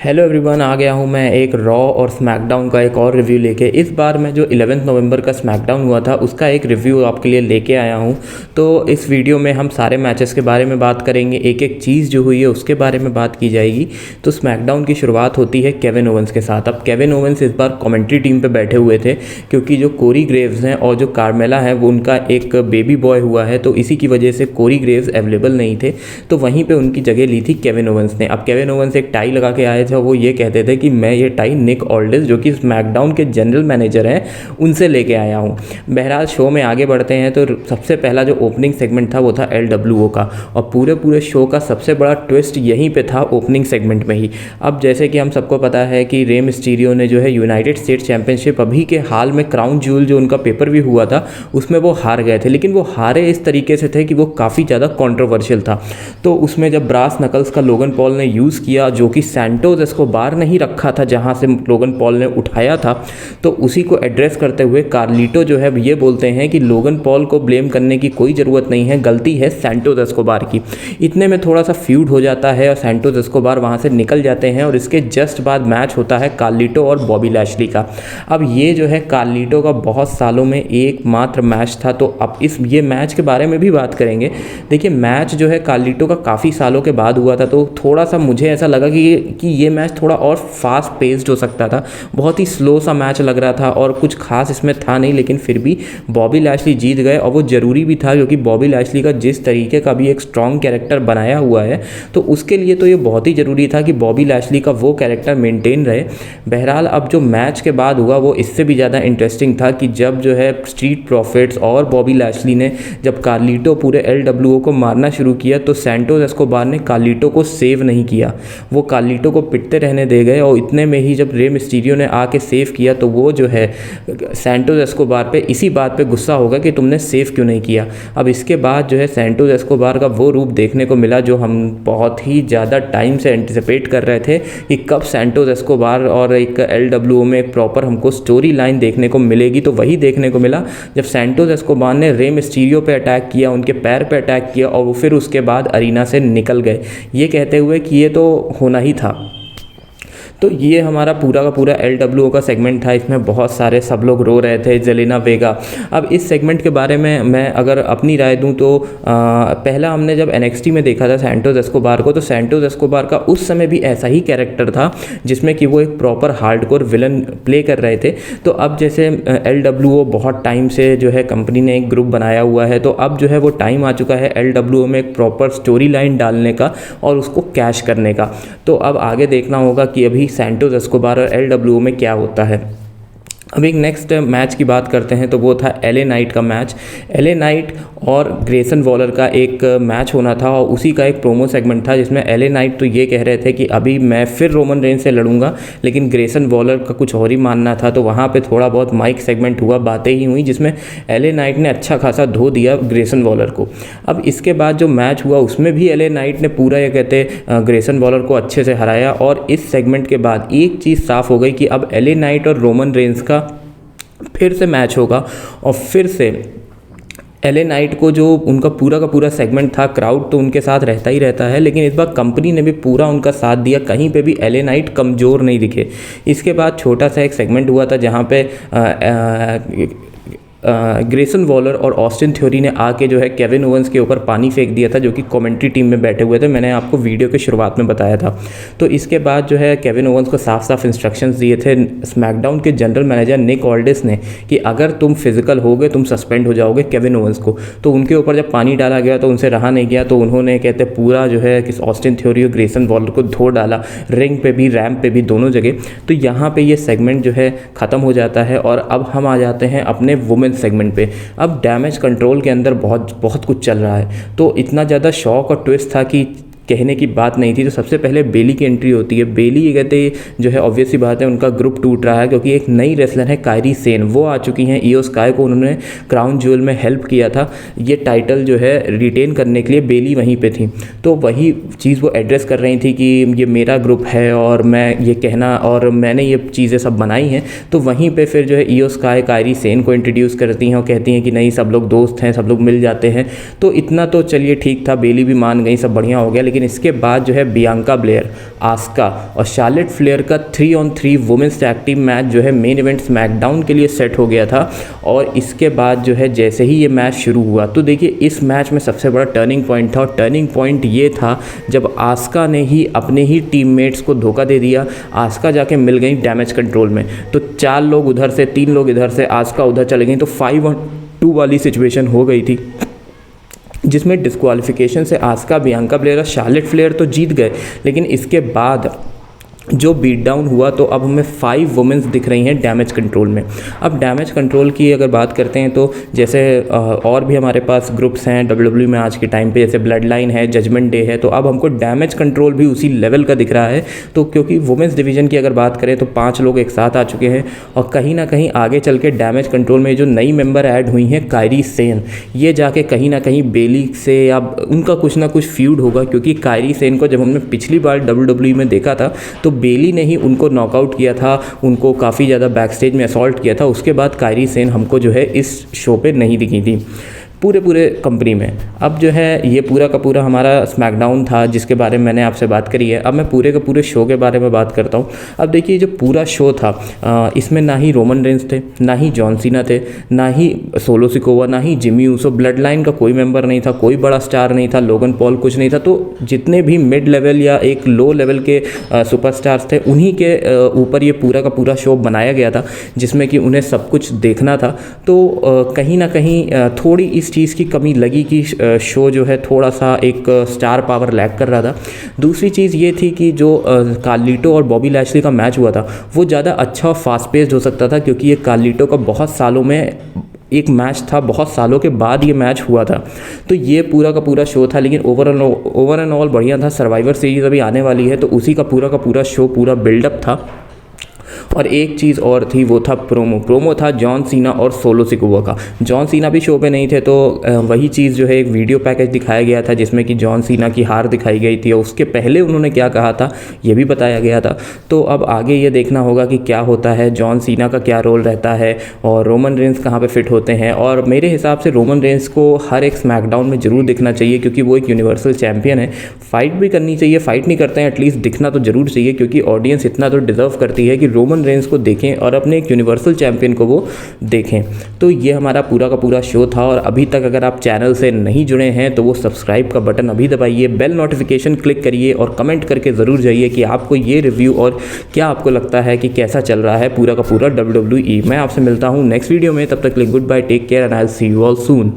Hello everyone, आ गया हूँ मैं एक रॉ और स्मैकडाउन का एक और रिव्यू लेके। इस बार मैं जो 11 नवंबर का स्मैकडाउन हुआ था उसका एक रिव्यू आपके लिए लेके आया हूँ। तो इस वीडियो में हम सारे मैचेस के बारे में बात करेंगे, एक एक चीज़ जो हुई है उसके बारे में बात की जाएगी। तो स्मैकडाउन की शुरुआत होती है केविन ओवेंस के साथ। अब केविन ओवेंस इस बार कमेंट्री टीम पर बैठे हुए थे क्योंकि जो कोरी ग्रेव्स हैं और जो कार्मेला है वो उनका एक बेबी बॉय हुआ है, तो इसी की वजह से कोरी ग्रेव्स अवेलेबल नहीं थे, तो वहीं पर उनकी जगह ली थी केविन ओवेंस ने। अब केविन ओवेंस एक टाई लगा के आए थे, वो ये कहते थे कि मैं ये टाई निक ऑल्डिस जो कि स्मैकडाउन के जनरल मैनेजर हैं उनसे लेके आया हूँ। बहरहाल शो में आगे बढ़ते हैं तो सबसे पहला जो ओपनिंग सेगमेंट था वो था LWO का, और पूरे शो का सबसे बड़ा ट्विस्ट यहीं पे था ओपनिंग सेगमेंट में ही। अब जैसे कि हम सबको पता है कि रे मिस्टीरियो ने जो है यूनाइटेड स्टेट्स चैंपियनशिप अभी के हाल में क्राउन ज्यूल जो उनका पेपर भी हुआ था उसमें वो हार गए थे, लेकिन वो हारे इस तरीके से थे कि वो काफ़ी ज़्यादा कॉन्ट्रोवर्शियल था। तो उसमें जब ब्रास नकल्स का लोगन पॉल ने यूज़ किया, जो कि सैंटोस एस्कोबार नहीं रखा था जहां से लोगन पॉल ने उठाया था, तो उसी को एड्रेस करते हुए कार्लिटो जो है ये बोलते हैं कि लोगन पॉल को ब्लेम करने की कोई ज़रूरत नहीं है, गलती है सैंटोस एस्कोबार की। इतने में थोड़ा सा फ्यूड हो जाता है और सैंटोस एस्कोबार वहां से निकल जाते हैं, और इसके जस्ट बाद मैच होता है कार्लिटो और बॉबी लैशली का। अब ये जो है कार्लिटो का बहुत सालों में एकमात्र मैच था, तो अब ये मैच के बारे में भी बात करेंगे। देखिए, मैच जो है कार्लिटो का काफ़ी सालों के बाद हुआ था, तो थोड़ा सा मुझे ऐसा लगा कि ये मैच थोड़ा और फास्ट पेस्ड हो सकता था। बहुत ही स्लो सा मैच लग रहा था और कुछ खास इसमें था नहीं, लेकिन फिर भी बॉबी लैशली जीत गए, और वो ज़रूरी भी था क्योंकि बॉबी लैशली का जिस तरीके का भी एक स्ट्रॉन्ग कैरेक्टर बनाया हुआ है, तो उसके लिए तो ये बहुत ही ज़रूरी था कि बॉबी लैशली का वो कैरेक्टर मेंटेन रहे। बहरहाल अब जो मैच के बाद हुआ वो इससे भी ज़्यादा इंटरेस्टिंग था कि जब जो है स्ट्रीट प्रॉफिट्स और बॉबी लैशली ने जब कार्लिटो पूरे LWO को मारना शुरू किया, तो सैंटोस एस्कोबार ने कार्लिटो को सेव नहीं किया, वो कार्लिटो को पिटते रहने दे गए। और इतने में ही जब रे मिस्टीरियो ने आके सेव किया, तो वो जो है सैंटोस एस्कोबार पे इसी बात पे गुस्सा होगा कि तुमने सेव क्यों नहीं किया। अब इसके बाद जो है सैंटोस एस्कोबार का वो रूप देखने को मिला जो हम बहुत ही ज़्यादा टाइम से एंटिसिपेट कर रहे थे कि कब सैंटोस एस्कोबार और एक LWO में एक प्रॉपर हमको स्टोरी लाइन देखने को मिलेगी। तो वही देखने को मिला जब सैंटोस एस्कोबार ने रे मिस्टीरियो पे अटैक किया, उनके पैर पे अटैक किया, और वो फिर उसके बाद अरीना से निकल गए, ये कहते हुए कि ये तो होना ही था। तो ये हमारा पूरा का पूरा LWO का सेगमेंट था। इसमें बहुत सारे सब लोग रो रहे थे, जेलेना वेगा। अब इस सेगमेंट के बारे में मैं अगर अपनी राय दूं तो पहला हमने जब NXT में देखा था सैंटोस एस्कोबार को, तो सैंटोस एस्कोबार का उस समय भी ऐसा ही कैरेक्टर था जिसमें कि वो एक प्रॉपर हार्डकोर विलन प्ले कर रहे थे। तो अब जैसे LWO बहुत टाइम से जो है कंपनी ने एक ग्रुप बनाया हुआ है, तो अब जो है वो टाइम आ चुका है LWO में एक प्रॉपर स्टोरी लाइन डालने का और उसको कैश करने का। तो अब आगे देखना होगा कि अभी सैंटोस एस्कोबार और LWO में क्या होता है। अब एक नेक्स्ट मैच की बात करते हैं, तो वो था LA नाइट का मैच। LA नाइट और ग्रेसन वॉलर का एक मैच होना था, और उसी का एक प्रोमो सेगमेंट था जिसमें LA नाइट तो ये कह रहे थे कि अभी मैं फिर रोमन रेंज से लड़ूंगा, लेकिन ग्रेसन वॉलर का कुछ और ही मानना था। तो वहाँ पे थोड़ा बहुत माइक सेगमेंट हुआ, बातें ही हुई, जिसमें LA नाइट ने अच्छा खासा धो दिया ग्रेसन वॉलर को। अब इसके बाद जो मैच हुआ उसमें भी LA नाइट ने पूरा ये कहते ग्रेसन वॉलर को अच्छे से हराया, और इस सेगमेंट के बाद एक चीज़ साफ हो गई कि अब LA नाइट और रोमन रेंज का फिर से मैच होगा, और फिर से LA नाइट को जो उनका पूरा का पूरा सेगमेंट था, क्राउड तो उनके साथ रहता ही रहता है, लेकिन इस बार कंपनी ने भी पूरा उनका साथ दिया, कहीं पे भी LA नाइट कमज़ोर नहीं दिखे। इसके बाद छोटा सा एक सेगमेंट हुआ था जहाँ पे ग्रेसन वॉलर और ऑस्टिन थ्योरी ने आके जो है केविन ओवेंस के ऊपर पानी फेंक दिया था, जो कि कमेंट्री टीम में बैठे हुए थे। मैंने आपको वीडियो के शुरुआत में बताया था। तो इसके बाद जो है केविन ओवेंस को साफ साफ इंस्ट्रक्शंस दिए थे स्मैकडाउन के जनरल मैनेजर निक ऑल्डिस ने कि अगर तुम फिजिकल हो गए तुम सस्पेंड हो जाओगे केविन ओवेंस को। तो उनके ऊपर जब पानी डाला गया तो उनसे रहा नहीं गया, तो उन्होंने कहते पूरा जो है कि ऑस्टिन थ्योरी और ग्रेसन वॉलर को धो डाला, रिंग पे भी रैम्प पे भी दोनों जगह। तो यहाँ पे ये सेगमेंट जो है ख़त्म हो जाता है, और अब हम आ जाते हैं अपने वुमेन सेगमेंट पे। अब डैमेज कंट्रोल के अंदर बहुत कुछ चल रहा है, तो इतना ज़्यादा शॉक और ट्विस्ट था कि कहने की बात नहीं थी। तो सबसे पहले बेली की एंट्री होती है। बेली ये कहते जो है ऑब्वियस सी बात है उनका ग्रुप टूट रहा है, क्योंकि एक नई रेसलर है कायरी सेन, वो आ चुकी हैं। ईओ स्काई को उन्होंने क्राउन ज्यूल में हेल्प किया था, ये टाइटल जो है रिटेन करने के लिए बेली वहीं पे थी। तो वही चीज़ वो एड्रेस कर रही थी कि ये मेरा ग्रुप है और मैं ये कहना और मैंने ये चीज़ें सब बनाई हैं। तो वहीं पर फिर जो है ईओ स्काई कायरी सेन को इंट्रोड्यूस करती हैं और कहती हैं कि नहीं, सब लोग दोस्त हैं, सब लोग मिल जाते हैं। तो इतना तो चलिए ठीक था, बेली भी मान गई, सब बढ़िया हो गया। लेकिन इसके बाद जो है बियांका ब्लेयर, आस्का और शार्लेट फ्लेयर का 3-on-3 women's tag team match जो है मेन इवेंट स्मैकडाउन के लिए सेट हो गया था। और इसके बाद जो है जैसे ही ये मैच शुरू हुआ तो देखिए इस मैच में सबसे बड़ा टर्निंग पॉइंट था, और टर्निंग पॉइंट ये था जब आस्का ने ही अपने ही टीममेट्स को धोखा दे दिया। आस्का जाके मिल गई डैमेज कंट्रोल में, तो 4 लोग उधर से 3 लोग इधर से, आस्का उधर चले गई, तो 5-on-2 वाली सिचुएशन हो गई थी, जिसमें डिस्क्वालिफिकेशन से आस्का, बियांका ब्लेयर और शार्लेट फ्लेयर तो जीत गए। लेकिन इसके बाद जो बीट डाउन हुआ तो अब हमें 5 वुमेन्स दिख रही हैं डैमेज कंट्रोल में। अब डैमेज कंट्रोल की अगर बात करते हैं तो जैसे और भी हमारे पास ग्रुप्स हैं WWE में आज के टाइम पे, जैसे ब्लड लाइन है, जजमेंट डे है, तो अब हमको डैमेज कंट्रोल भी उसी लेवल का दिख रहा है। तो क्योंकि वुमेन्स डिवीज़न की अगर बात करें तो 5 लोग एक साथ आ चुके हैं, और कहीं ना कहीं आगे चल के डैमेज कंट्रोल में जो नई मेंबर ऐड हुई हैं कायरी सेन, ये जाके कहीं ना कहीं बेली से या उनका कुछ ना कुछ फ्यूड होगा। क्योंकि कायरी सेन को जब हमने पिछली बार WWE में देखा था तो बेली ने ही उनको नॉकआउट किया था, उनको काफ़ी ज़्यादा बैक स्टेज में असॉल्ट किया था। उसके बाद कायरी सेन हमको जो है इस शो पे नहीं दिखी थी पूरे कंपनी में। अब जो है ये पूरा का पूरा हमारा स्मैकडाउन था जिसके बारे में मैंने आपसे बात करी है। अब मैं पूरे के पूरे शो के बारे में बात करता हूँ। अब देखिए जो पूरा शो था इसमें ना ही रोमन रेंस थे, ना ही जॉन सीना थे, ना ही सोलो सिकोवा, ना ही जिमी ऊसो, ब्लड लाइन का कोई मेंबर नहीं था, कोई बड़ा स्टार नहीं था, लोगन पॉल कुछ नहीं था। तो जितने भी मिड लेवल या एक लो लेवल के सुपरस्टार्स थे उन्हीं के ऊपर ये पूरा का पूरा शो बनाया गया था, जिसमें कि उन्हें सब कुछ देखना था। तो कहीं ना कहीं थोड़ी इस चीज़ की कमी लगी कि शो जो है थोड़ा सा एक स्टार पावर लैक कर रहा था। दूसरी चीज़ ये थी कि जो कार्लिटो और बॉबी लैशली का मैच हुआ था वो ज़्यादा अच्छा और फास्ट पेस्ड हो सकता था, क्योंकि ये कार्लिटो का बहुत सालों में एक मैच था, बहुत सालों के बाद ये मैच हुआ था। तो ये पूरा का पूरा शो था, लेकिन ओवर एंड ऑल बढ़िया था। सर्वाइवर सीरीज़ अभी आने वाली है तो उसी का पूरा शो पूरा बिल्डअप था। और एक चीज़ और थी, वो था प्रोमो था जॉन सीना और सोलो सिकोवा का। जॉन सीना भी शो पे नहीं थे, तो वही चीज़ जो है एक वीडियो पैकेज दिखाया गया था जिसमें कि जॉन सीना की हार दिखाई गई थी, और उसके पहले उन्होंने क्या कहा था ये भी बताया गया था। तो अब आगे ये देखना होगा कि क्या होता है, जॉन सीना का क्या रोल रहता है और रोमन रेंस कहाँ पर फिट होते हैं। और मेरे हिसाब से रोमन रेंस को हर एक स्मैकडाउन में ज़रूर दिखना चाहिए, क्योंकि वो एक यूनिवर्सल चैम्पियन है। फाइट भी करनी चाहिए, फाइट नहीं करते हैं एटलीस्ट दिखना तो ज़रूर चाहिए, क्योंकि ऑडियंस इतना तो डिजर्व करती है कि रोमन रेंस को देखें और अपने एक यूनिवर्सल चैंपियन को वो देखें। तो ये हमारा पूरा का पूरा शो था। और अभी तक अगर आप चैनल से नहीं जुड़े हैं तो वो सब्सक्राइब का बटन अभी दबाइए, बेल नोटिफिकेशन क्लिक करिए और कमेंट करके ज़रूर जाइए कि आपको ये रिव्यू और क्या आपको लगता है कि कैसा चल रहा है पूरा का पूरा WWE। मैं आपसे मिलता हूँ नेक्स्ट वीडियो में, तब तक के लिए goodbye, take care and I will see you all soon.